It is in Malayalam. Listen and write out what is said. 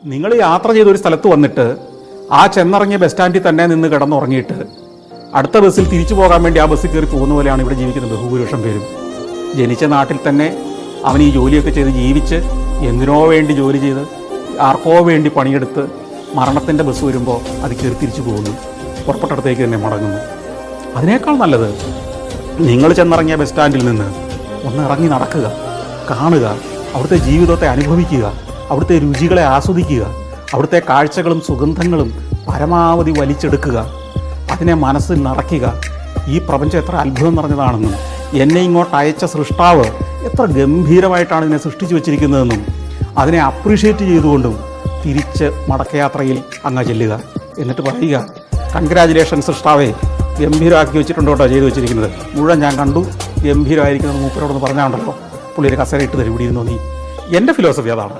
നിങ്ങൾ യാത്ര ചെയ്തൊരു സ്ഥലത്ത് വന്നിട്ട് ആ ചെന്നിറങ്ങിയ ബസ് സ്റ്റാൻഡിൽ തന്നെ നിന്ന് കിടന്നുറങ്ങിയിട്ട് അടുത്ത ബസ്സിൽ തിരിച്ചു പോകാൻ വേണ്ടി ആ ബസ്സിൽ കയറി പോകുന്ന പോലെയാണ് ഇവിടെ ജീവിക്കുന്ന ബഹുഭൂരിപക്ഷം പേരും. ജനിച്ച നാട്ടിൽ തന്നെ അവൻ ഈ ജോലിയൊക്കെ ചെയ്ത് ജീവിച്ച് എന്തിനോ വേണ്ടി ജോലി ചെയ്ത് ആർക്കോ വേണ്ടി പണിയെടുത്ത് മരണത്തിൻ്റെ ബസ് വരുമ്പോൾ അത് കയറി തിരിച്ചു പോകുന്നു, പുറപ്പെട്ടടത്തേക്ക് തന്നെ മടങ്ങുന്നു. അതിനേക്കാൾ നല്ലത് നിങ്ങൾ ചെന്നിറങ്ങിയ ബസ് സ്റ്റാൻഡിൽ നിന്ന് ഒന്ന് ഇറങ്ങി നടക്കുക, കാണുക, അവിടുത്തെ ജീവിതത്തെ അനുഭവിക്കുക, അവിടുത്തെ രുചികളെ ആസ്വദിക്കുക, അവിടുത്തെ കാഴ്ചകളും സുഗന്ധങ്ങളും പരമാവധി വലിച്ചെടുക്കുക, അതിനെ മനസ്സിൽ നിറയ്ക്കുക. ഈ പ്രപഞ്ചം എത്ര അത്ഭുതം നിറഞ്ഞതാണെന്നും എന്നെ ഇങ്ങോട്ട് അയച്ച സൃഷ്ടാവ് എത്ര ഗംഭീരമായിട്ടാണ് ഇതിനെ സൃഷ്ടിച്ചു വച്ചിരിക്കുന്നതെന്നും അതിനെ അപ്രീഷിയേറ്റ് ചെയ്തുകൊണ്ടും തിരിച്ച് മടക്കയാത്രയിൽ അങ്ങ് ചെല്ലുക. എന്നിട്ട് പറയുക, കൺഗ്രാജുലേഷൻ സൃഷ്ടാവേ, ഗംഭീരമാക്കി വെച്ചിട്ടുണ്ടോ കേട്ടോ ചെയ്തു വെച്ചിരിക്കുന്നത്, മുഴുവൻ ഞാൻ കണ്ടു, ഗംഭീരമായിരിക്കുന്നത് മൂപ്പരോടൊന്ന് പറഞ്ഞാണ്ടല്ലോ, പുള്ളിയൊരു കസേര ഇട്ട് തരും ഇവിടെ ഇരുന്നോ നീ. എൻ്റെ ഫിലോസഫി അതാണ്.